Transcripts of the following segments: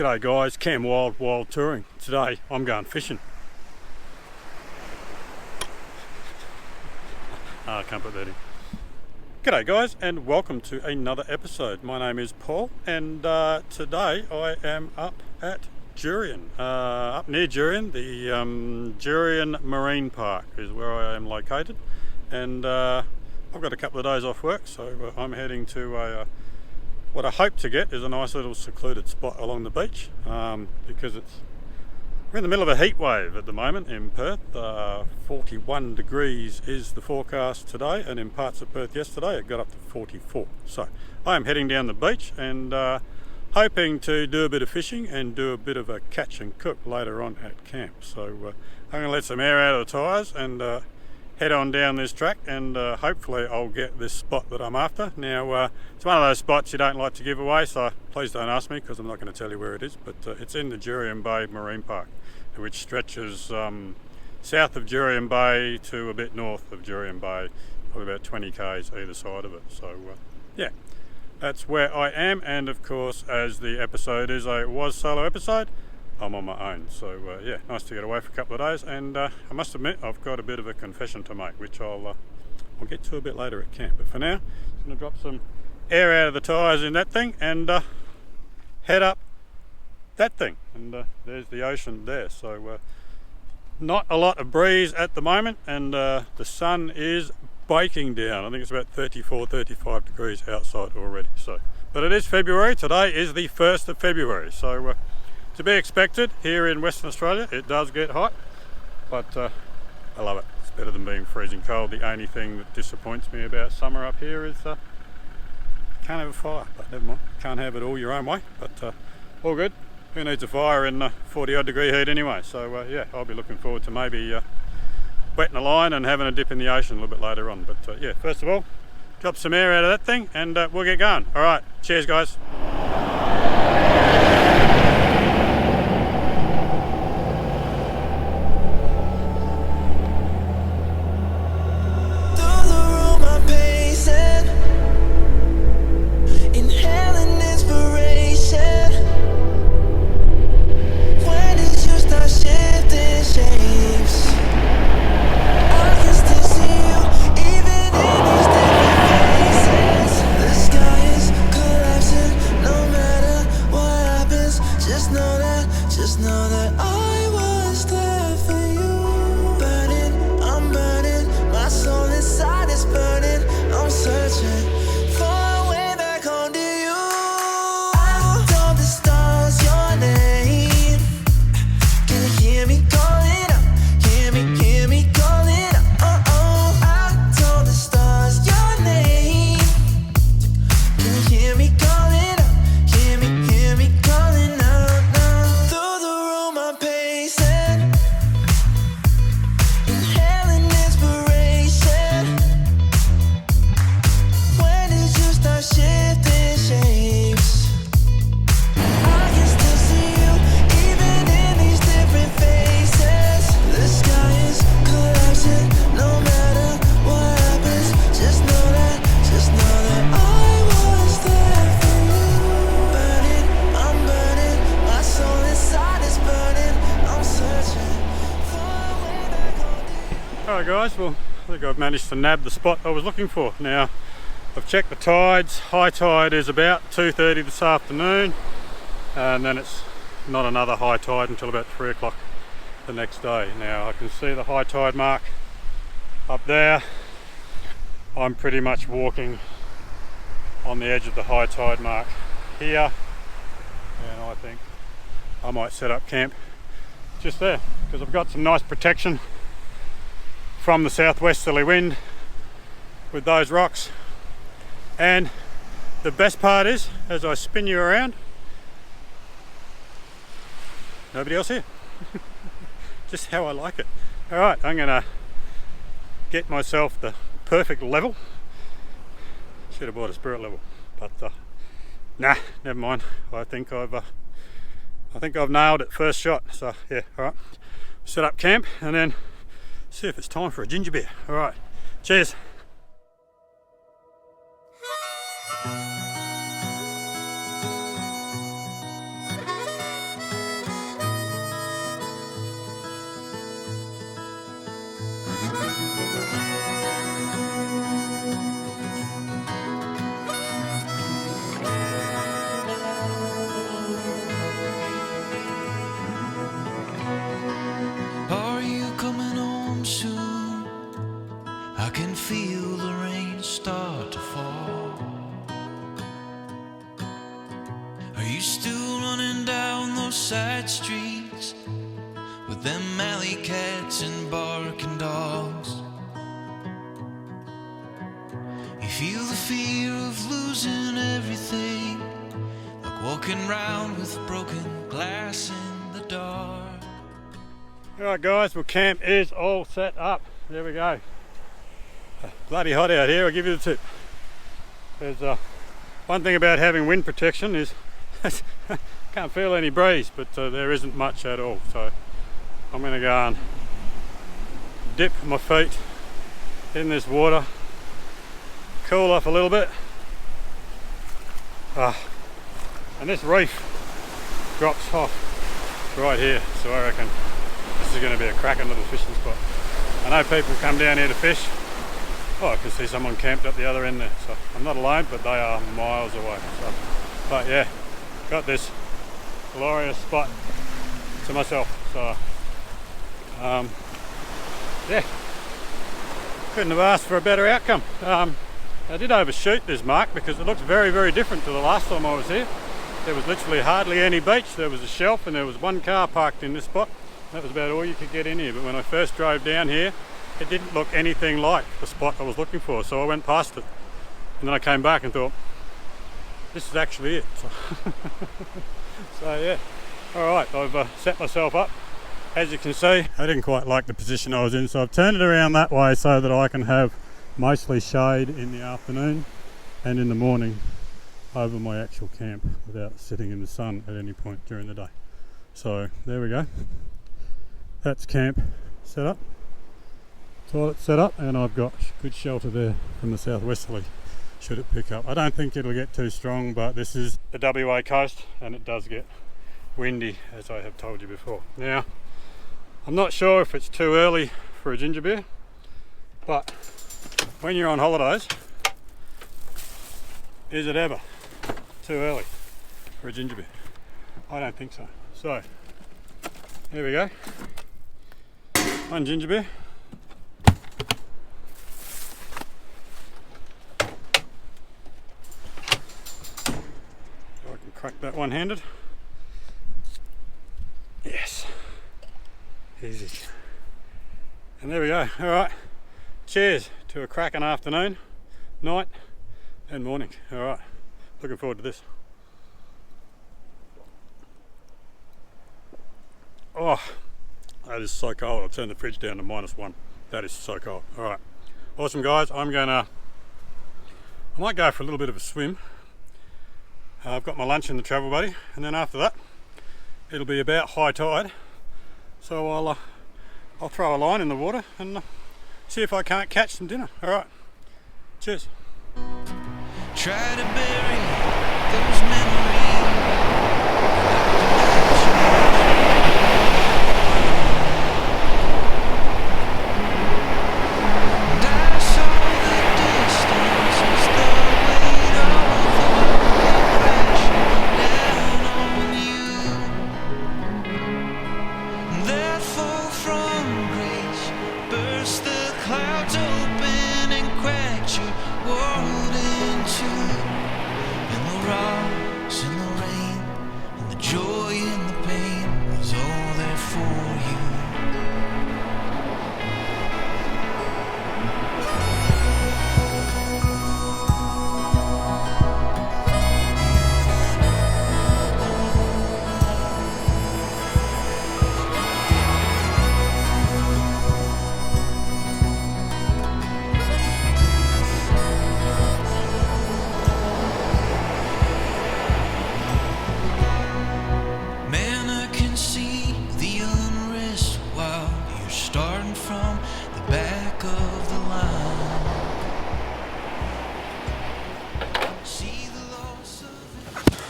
G'day guys, Cam Wild Touring. Today I'm going fishing. I can't put that in. G'day guys and welcome to another episode. My name is Paul and today I am up at Jurien, up near Jurien. The Jurien Marine Park is where I am located, and I've got a couple of days off work, so I'm heading to what I hope to get is a nice little secluded spot along the beach, because we're in the middle of a heat wave at the moment in Perth. 41 degrees is the forecast today, and in parts of Perth yesterday it got up to 44. So I am heading down the beach and hoping to do a bit of fishing and do a bit of a catch and cook later on at camp. So I'm going to let some air out of the tyres and head on down this track, and hopefully I'll get this spot that I'm after. Now it's one of those spots you don't like to give away, so please don't ask me because I'm not going to tell you where it is, but it's in the Jurien Bay Marine Park, which stretches south of Jurien Bay to a bit north of Jurien Bay, probably about 20 k's either side of it. So yeah, that's where I am, and of course, as the episode is a WASOLO episode, I'm on my own. So yeah, nice to get away for a couple of days, and I must admit I've got a bit of a confession to make, which I'll get to a bit later at camp. But for now, I'm going to drop some air out of the tyres in that thing and head up that thing, and there's the ocean there. So not a lot of breeze at the moment, and the sun is baking down. I think it's about 34-35 degrees outside already. So, but it is February. Today is the 1st of February, so to be expected here in Western Australia. It does get hot, but I love it. It's better than being freezing cold. The only thing that disappoints me about summer up here is can't have a fire, but never mind. Can't have it all your own way, but all good. Who needs a fire in 40 odd degree heat anyway? So yeah, I'll be looking forward to maybe wetting a line and having a dip in the ocean a little bit later on. But yeah, first of all, drop some air out of that thing and we'll get going. All right, cheers guys. Alright guys, well I think I've managed to nab the spot I was looking for. Now I've checked the tides. High tide is about 2:30 this afternoon, and then it's not another high tide until about 3 o'clock the next day. Now I can see the high tide mark up there. I'm pretty much walking on the edge of the high tide mark here, and I think I might set up camp just there because I've got some nice protection from the southwesterly wind with those rocks. And the best part is, as I spin you around, nobody else here. Just how I like it. All right, I'm gonna get myself the perfect level. Should have bought a spirit level, but nah, never mind. I think I've nailed it first shot. So yeah, all right. Set up camp and then see if it's time for a ginger beer. All right, cheers. I can feel the rain start to fall. Are you still running down those side streets with them alley cats and barking dogs? You feel the fear of losing everything, like walking round with broken glass in the dark. Alright guys, well camp is all set up. There we go. Bloody hot out here, I'll give you the tip. There's one thing about having wind protection is can't feel any breeze, but there isn't much at all. So I'm going to go and dip my feet in this water, cool off a little bit. And this reef drops off right here, so I reckon this is going to be a cracking little fishing spot. I know people come down here to fish. Oh, I can see someone camped up the other end there, so I'm not alone, but they are miles away. So, but yeah, got this glorious spot to myself. So yeah, couldn't have asked for a better outcome. I did overshoot this mark because it looks very, very different to the last time I was here. There was literally hardly any beach. There was a shelf and there was one car parked in this spot. That was about all you could get in here. But when I first drove down here, it didn't look anything like the spot I was looking for, so I went past it. And then I came back and thought, this is actually it. So yeah, alright, I've set myself up. As you can see, I didn't quite like the position I was in, so I've turned it around that way so that I can have mostly shade in the afternoon and in the morning over my actual camp without sitting in the sun at any point during the day. So there we go. That's camp set up. Toilet set up, and I've got good shelter there from the southwesterly should it pick up. I don't think it'll get too strong, but this is the WA coast and it does get windy, as I have told you before. Now, I'm not sure if it's too early for a ginger beer, but when you're on holidays, is it ever too early for a ginger beer? I don't think so. So, here we go. One ginger beer. Crack that one-handed. Yes, easy. And there we go. All right, cheers to a cracking afternoon, night and morning. All right, looking forward to this. Oh, that is so cold. I'll turn the fridge down to -1. That is so cold. All right, awesome guys. I might go for a little bit of a swim. I've got my lunch in the travel buddy, and then after that it'll be about high tide, so I'll throw a line in the water and see if I can't catch some dinner. Alright, cheers. Try to bury those memories. And I saw the distance as the weight of down on you. That fall from grace burst the clouds open and cracked your world in two. And the rocks and the rain and the joy and the pain was all there for you.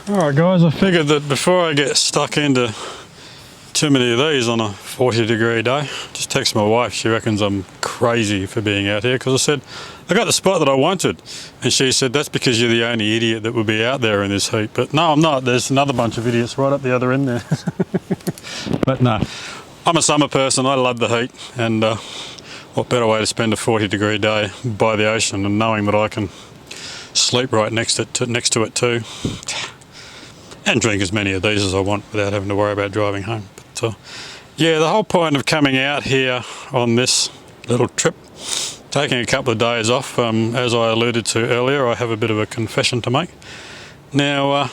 Alright guys, I figured that before I get stuck into too many of these on a 40-degree day, just text my wife. She reckons I'm crazy for being out here because I said I got the spot that I wanted, and she said that's because you're the only idiot that would be out there in this heat. But no, I'm not. There's another bunch of idiots right up the other end there. But no, I'm a summer person. I love the heat, and what better way to spend a 40-degree day by the ocean and knowing that I can sleep right next to it too, and drink as many of these as I want without having to worry about driving home. But yeah, the whole point of coming out here on this little trip, taking a couple of days off, as I alluded to earlier, I have a bit of a confession to make. Now,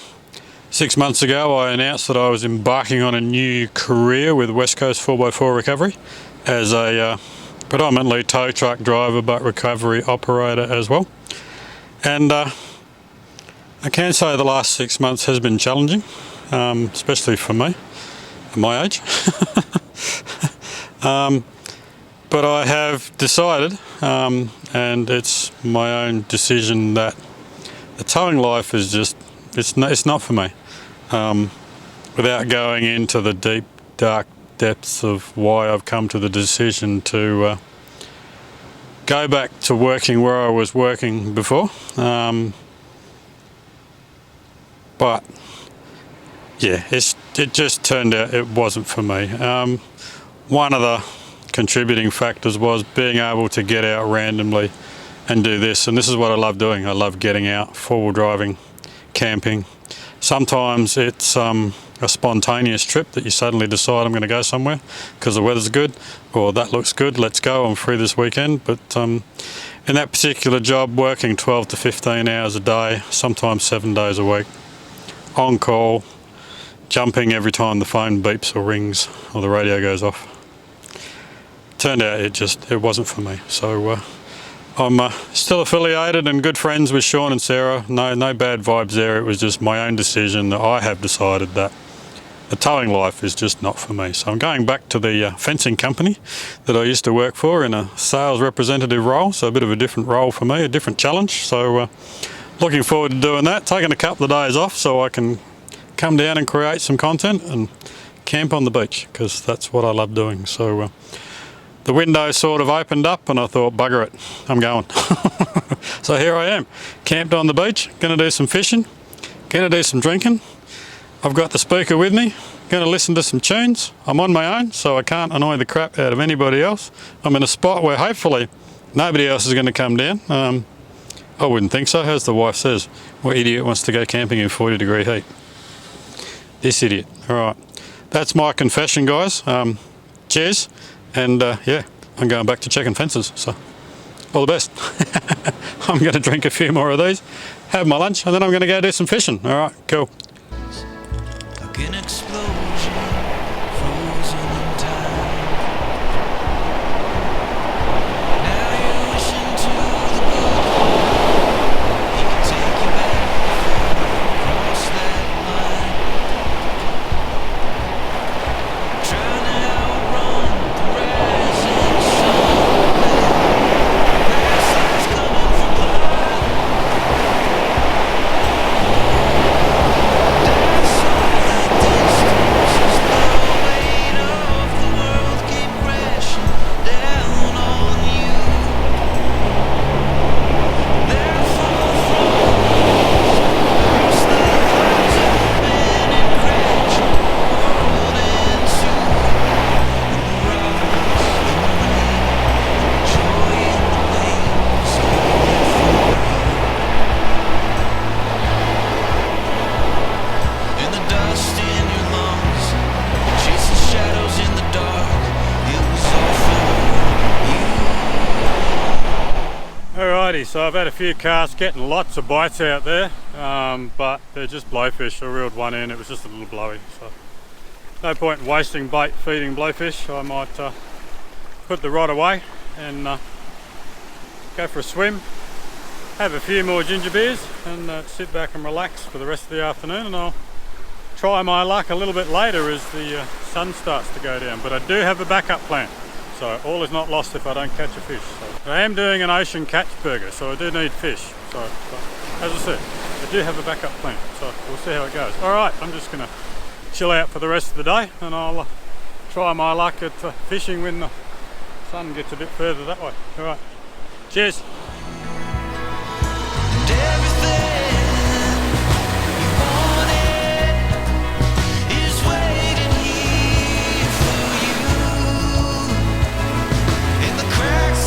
6 months ago I announced that I was embarking on a new career with West Coast 4x4 Recovery as a predominantly tow truck driver but recovery operator as well. And I can say the last 6 months has been challenging, especially for me at my age. But I have decided, and it's my own decision, that the towing life is just, it's not for me. Without going into the deep, dark depths of why I've come to the decision to go back to working where I was working before. But yeah, it just turned out it wasn't for me. One of the contributing factors was being able to get out randomly and do this, and this is what I love doing. I love getting out, four-wheel driving, camping. Sometimes it's a spontaneous trip that you suddenly decide I'm going to go somewhere because the weather's good, or that looks good, let's go, I'm free this weekend. But in that particular job, working 12 to 15 hours a day, sometimes 7 days a week, on call, jumping every time the phone beeps or rings or the radio goes off. Turned out it wasn't for me. So I'm still affiliated and good friends with Sean and Sarah. No bad vibes there. It was just my own decision that I have decided that the towing life is just not for me. So I'm going back to the fencing company that I used to work for in a sales representative role. So a bit of a different role for me, a different challenge. So looking forward to doing that. Taking a couple of days off so I can come down and create some content and camp on the beach, because that's what I love doing. So the window sort of opened up and I thought, bugger it, I'm going. So here I am, camped on the beach, gonna do some fishing, gonna do some drinking. I've got the speaker with me, gonna listen to some tunes. I'm on my own, so I can't annoy the crap out of anybody else. I'm in a spot where hopefully nobody else is gonna come down. I wouldn't think so, as the wife says. What idiot wants to go camping in 40-degree heat? This idiot. All right, that's my confession, guys. Cheers. And yeah, I'm going back to checking fences, so all the best. I'm going to drink a few more of these, have my lunch, and then I'm going to go do some fishing. All right, cool. Like an explosion, frozen in time. Now you're wishing to the good. He can take you back across that line. Trying to outrun the rising sun. Restless coming from behind. Dance over the distance as the weight of the world came crashing down on you. Therefore, burst the clouds open and crash your world in two. And the rocks, the rain, the joy and the pain was all there for you. And the dust in your lungs, chasing shadows in the dark, it was all for you. Alrighty, so I've had a few casts, getting lots of bites out there, but they're just blowfish. I reeled one in, it was just a little blowy, so no point in wasting bait feeding blowfish. I might put the rod away and go for a swim, have a few more ginger beers and sit back and relax for the rest of the afternoon, and I'll try my luck a little bit later as the sun starts to go down. But I do have a backup plan, so all is not lost if I don't catch a fish. So I am doing an ocean catch burger, so I do need fish. So but as I said, I do have a backup plan, so we'll see how it goes. Alright, I'm just going to chill out for the rest of the day, and I'll try my luck at fishing when the sun gets a bit further that way. Alright, cheers! And everything you wanted is waiting here for you. In the cracks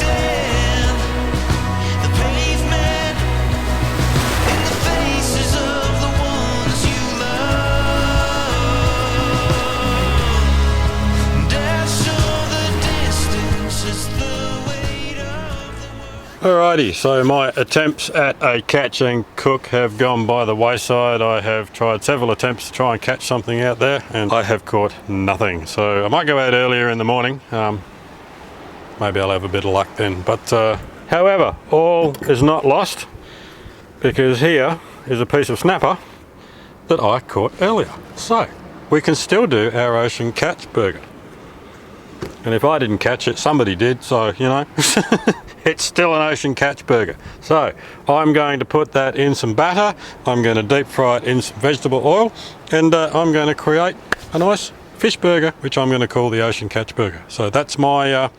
Alrighty, so my attempts at a catch and cook have gone by the wayside. I have tried several attempts to try and catch something out there and I have caught nothing. So I might go out earlier in the morning. Maybe I'll have a bit of luck then. But however, all is not lost, because here is a piece of snapper that I caught earlier. So we can still do our ocean catch burger. And if I didn't catch it, somebody did, so you know. It's still an ocean catch burger. So I'm going to put that in some batter, I'm going to deep fry it in some vegetable oil, and I'm going to create a nice fish burger, which I'm going to call the ocean catch burger. So that's my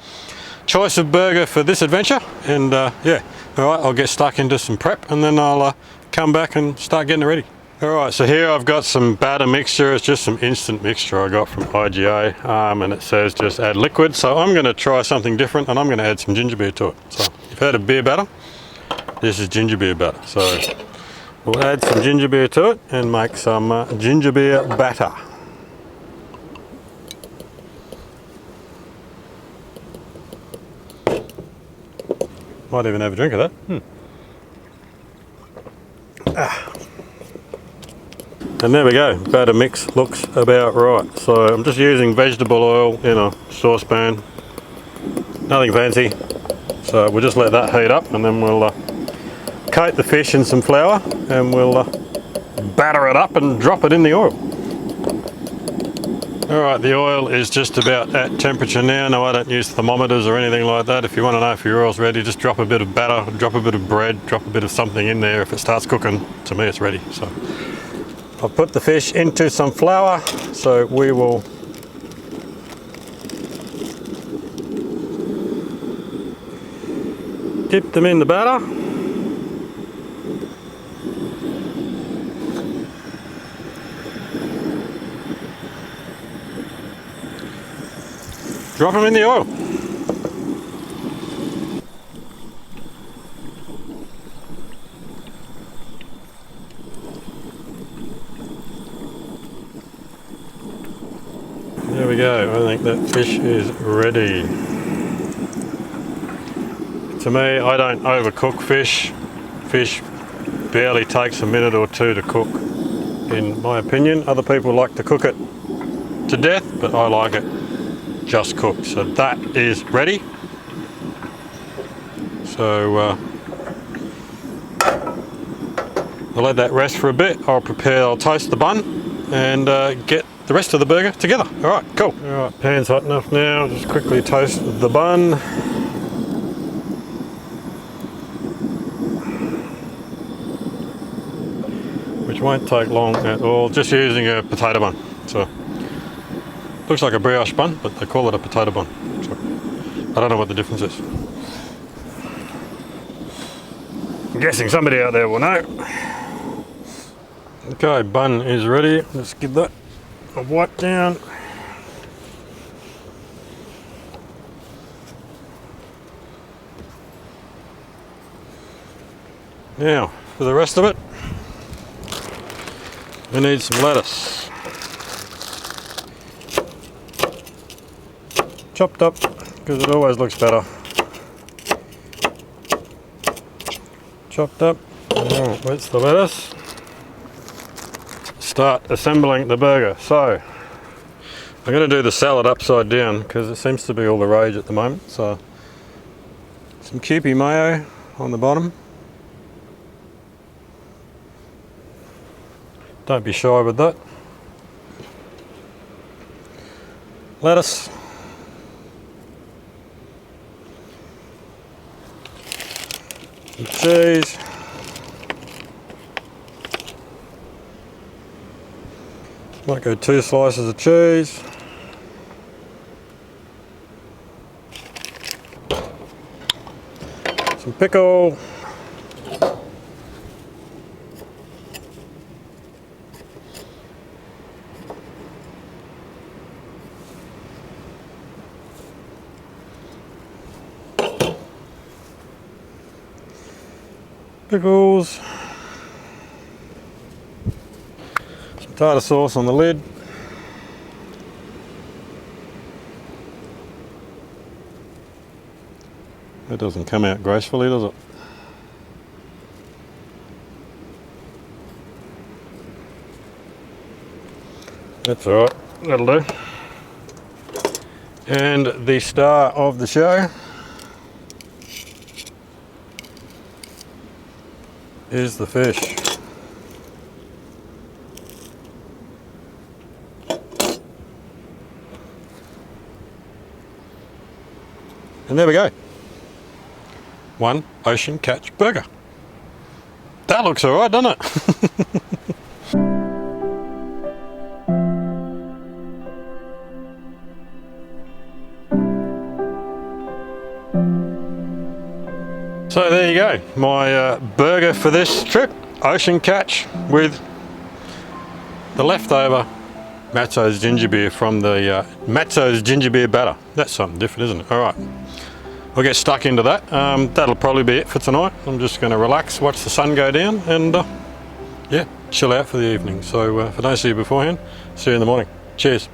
choice of burger for this adventure. And yeah, alright, I'll get stuck into some prep and then I'll come back and start getting it ready. Alright, so here I've got some batter mixture. It's just some instant mixture I got from IGA, and it says just add liquid. So I'm going to try something different and I'm going to add some ginger beer to it. So you've heard of beer batter? This is ginger beer batter. So we'll add some ginger beer to it and make some ginger beer batter. Might even have a drink of that. And there we go, batter mix looks about right. So I'm just using vegetable oil in a saucepan, nothing fancy. So we'll just let that heat up and then we'll coat the fish in some flour and we'll batter it up and drop it in the oil. Alright, the oil is just about at temperature now. No, I don't use thermometers or anything like that. If you want to know if your oil's ready, just drop a bit of batter, drop a bit of bread, drop a bit of something in there. If it starts cooking, to me it's ready. So I've put the fish into some flour, so we will dip them in the batter. Drop them in the oil. There we go, I think that fish is ready. To me, I don't overcook fish. Fish barely takes a minute or two to cook, in my opinion. Other people like to cook it to death, but I like it just cooked. So that is ready. So I'll let that rest for a bit. I'll toast the bun and get the rest of the burger together. Alright, cool. Alright, pan's hot enough now. Just quickly toast the bun. Which won't take long at all. Just using a potato bun. So looks like a brioche bun, but they call it a potato bun. So I don't know what the difference is. I'm guessing somebody out there will know. Okay, bun is ready. Let's give that a wipe down. Now, for the rest of it, we need some lettuce. Chopped up, because it always looks better. Chopped up. Now, where's the lettuce? Start assembling the burger. So I'm going to do the salad upside down because it seems to be all the rage at the moment. So some Kewpie mayo on the bottom. Don't be shy with that. Lettuce. Some cheese. Might go 2 slices of cheese. Some pickle. Pickles. Tartar sauce on the lid. That doesn't come out gracefully, does it? That's alright, that'll do. And the star of the show is the fish. And there we go. One ocean catch burger. That looks alright, doesn't it? So there you go, my burger for this trip, ocean catch with the leftover Matzo's ginger beer from the Matzo's ginger beer batter. That's something different, isn't it? All right, we'll get stuck into that. That'll probably be it for tonight. I'm just going to relax, watch the sun go down, and yeah, chill out for the evening. So if I don't see you beforehand, see you in the morning. Cheers.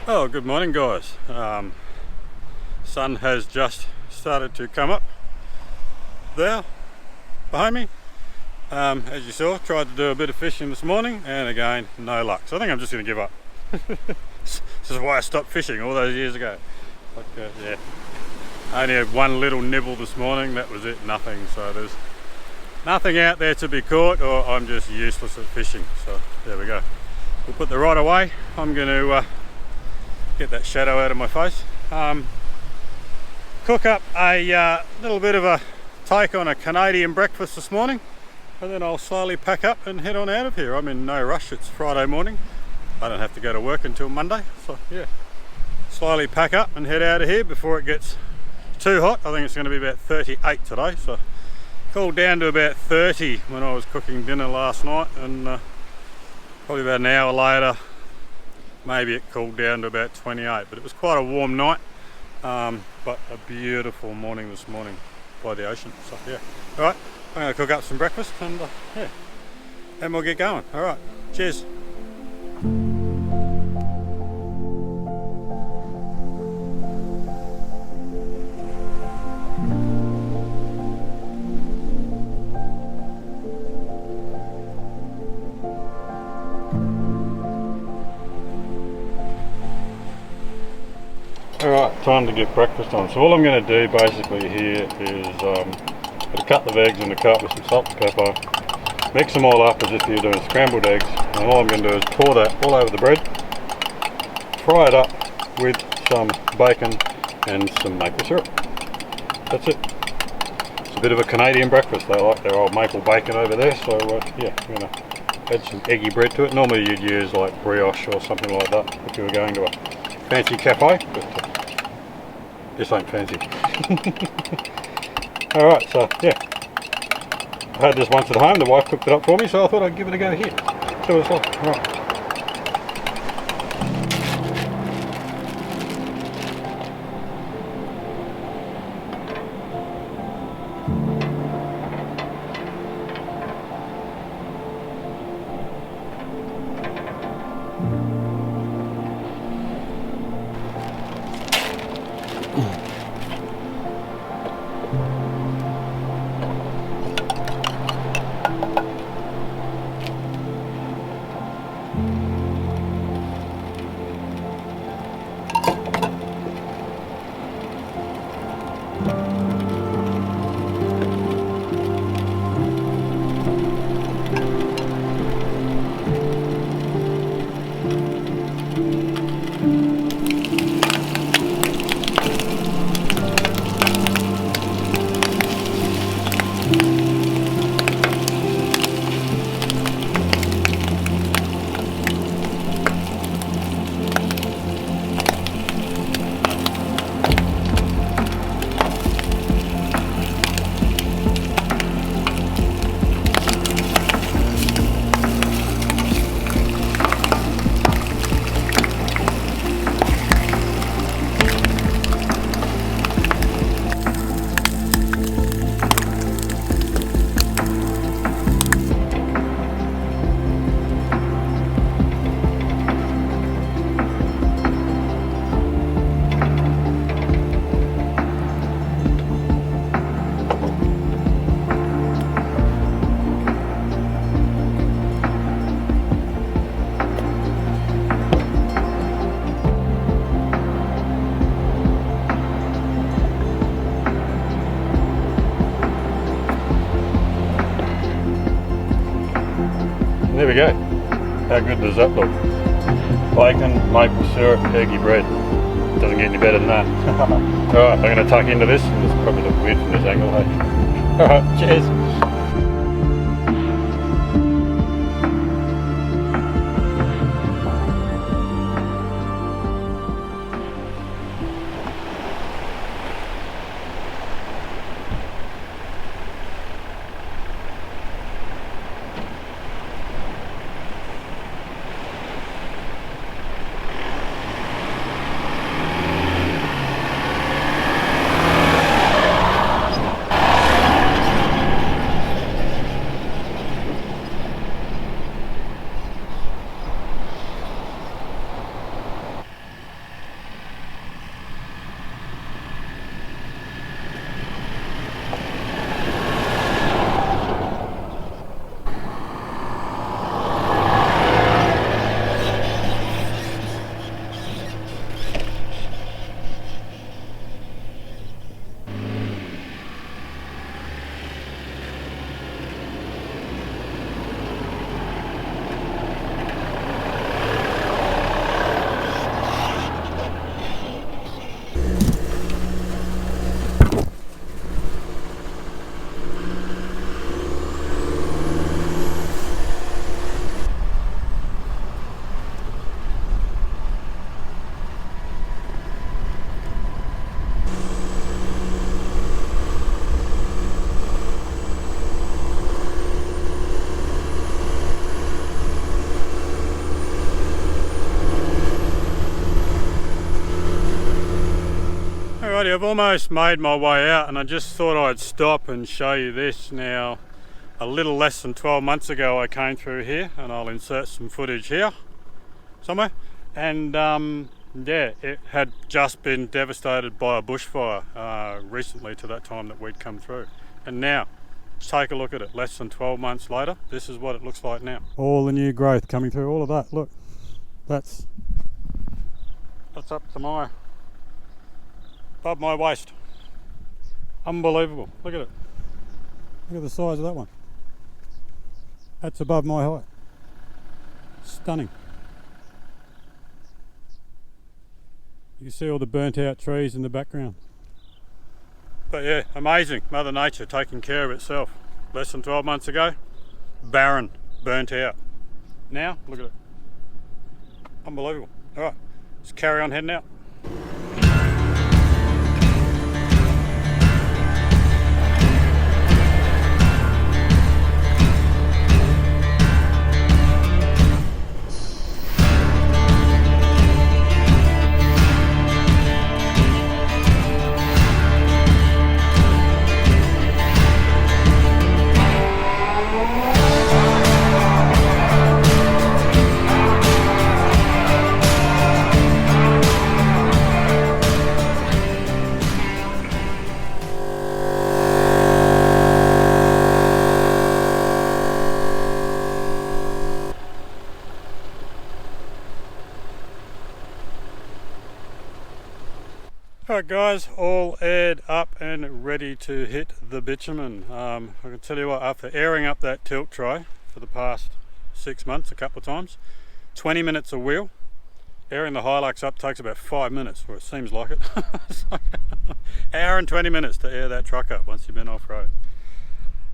Oh, good morning guys. Sun has just started to come up there behind me. As you saw, tried to do a bit of fishing this morning and again no luck, so I think I'm just going to give up. This is why I stopped fishing all those years ago. Yeah, I only had one little nibble this morning, that was it, nothing. So there's nothing out there to be caught, or I'm just useless at fishing. So there we go. We'll put the rod away. I'm going to get that shadow out of my face. Cook up a little bit of a take on a Canadian breakfast this morning, and then I'll slowly pack up and head on out of here. I'm in no rush, it's Friday morning. I don't have to go to work until Monday, so yeah. Slowly pack up and head out of here before it gets too hot. I think it's going to be about 38 today, so cooled down to about 30 when I was cooking dinner last night, and probably about an hour later maybe it cooled down to about 28, but it was quite a warm night, but a beautiful morning this morning by the ocean. So yeah, all right, I'm going to cook up some breakfast and yeah, and we'll get going. All right, cheers. Alright, time to get breakfast on. So all I'm going to do basically here is put a couple of eggs in the cup with some salt and pepper, mix them all up as if you're doing scrambled eggs, and all I'm going to do is pour that all over the bread, fry it up with some bacon and some maple syrup. That's it. It's a bit of a Canadian breakfast. They like their old maple bacon over there, so yeah, I'm going to add some eggy bread to it. Normally you'd use like brioche or something like that if you were going to a fancy cafe, but this ain't fancy. Alright, so yeah, I had this once at home, the wife cooked it up for me, so I thought I'd give it a go here. See what it's like. Alright. There we go. How good does that look? Bacon, maple syrup, eggy bread. Doesn't get any better than that. Alright, I'm going to tuck into this. This probably look weird from this angle, hey? Alright, cheers. almost made my way out, and I just thought I'd stop and show you this. Now, a little less than 12 months ago I came through here, and I'll insert some footage here somewhere, and yeah, it had just been devastated by a bushfire recently to that time that we'd come through. And now, take a look at it, less than 12 months later, this is what it looks like now. All the new growth coming through, all of that, look, that's up to above my waist. Unbelievable, look at it. Look at the size of that one. That's above my height. Stunning. You can see all the burnt out trees in the background. But yeah, amazing. Mother Nature taking care of itself. Less than 12 months ago, barren, burnt out. Now, look at it. Unbelievable. All right, let's carry on heading out. Alright guys, all aired up and ready to hit the bitumen. I can tell you what, after airing up that tilt tray for the past 6 months a couple of times, 20 minutes a wheel, airing the Hilux up takes about 5 minutes, or it seems like it. Hour and 20 minutes to air that truck up once you've been off-road.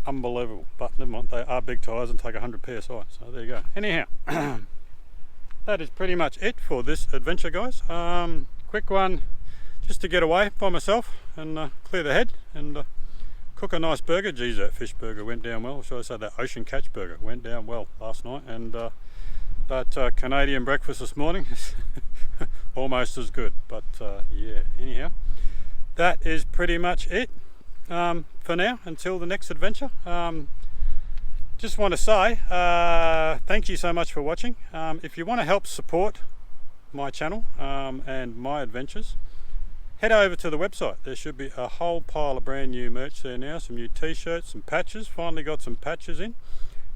Unbelievable, but never mind, they are big tyres and take 100 psi, so there you go. Anyhow, that is pretty much it for this adventure guys. Quick one, just to get away by myself and clear the head and cook a nice burger. Geez, that fish burger went down well. Or should I say that ocean catch burger went down well last night, and that Canadian breakfast this morning is almost as good. But yeah, anyhow, that is pretty much it for now until the next adventure. Just want to say thank you so much for watching. If you want to help support my channel and my adventures, head over to the website. There should be a whole pile of brand new merch there now, some new t-shirts, some patches, finally got some patches in,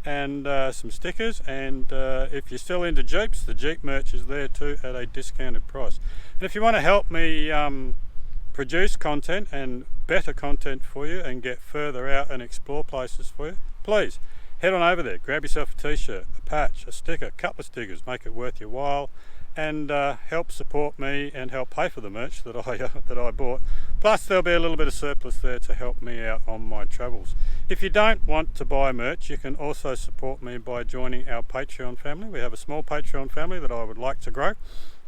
and some stickers, and if you're still into Jeeps, the Jeep merch is there too at a discounted price. And if you want to help me produce content and better content for you and get further out and explore places for you, please head on over there, grab yourself a t-shirt, a patch, a sticker, a couple of stickers, make it worth your while, and help support me and help pay for the merch that I bought. Plus there'll be a little bit of surplus there to help me out on my travels. If you don't want to buy merch, you can also support me by joining our Patreon family. We have a small Patreon family that I would like to grow,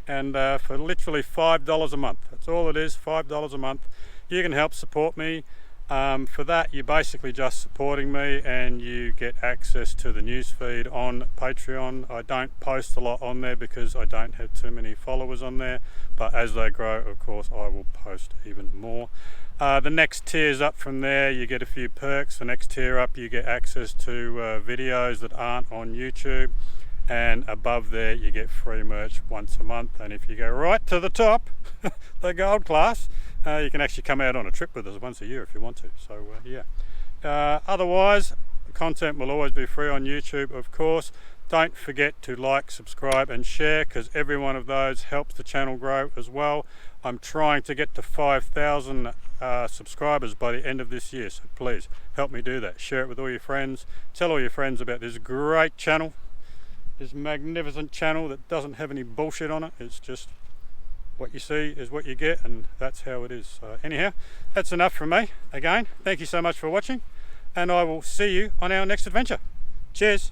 and for literally $5 a month, that's all it is, $5 a month, you can help support me. For that, you're basically just supporting me, and you get access to the news feed on Patreon. I don't post a lot on there because I don't have too many followers on there, but as they grow, of course, I will post even more. The next tiers up from there, you get a few perks. The next tier up, you get access to videos that aren't on YouTube, and above there you get free merch once a month. And if you go right to the top, the gold class, you can actually come out on a trip with us once a year if you want to. So yeah, otherwise the content will always be free on YouTube, of course. Don't forget to like, subscribe and share, because every one of those helps the channel grow as well. I'm trying to get to 5,000 subscribers by the end of this year, so please help me do that. Share it with all your friends, tell all your friends about this great channel, this magnificent channel that doesn't have any bullshit on it. It's just what you see is what you get, and that's how it is. So anyhow, that's enough from me. Again, thank you so much for watching, and I will see you on our next adventure. Cheers.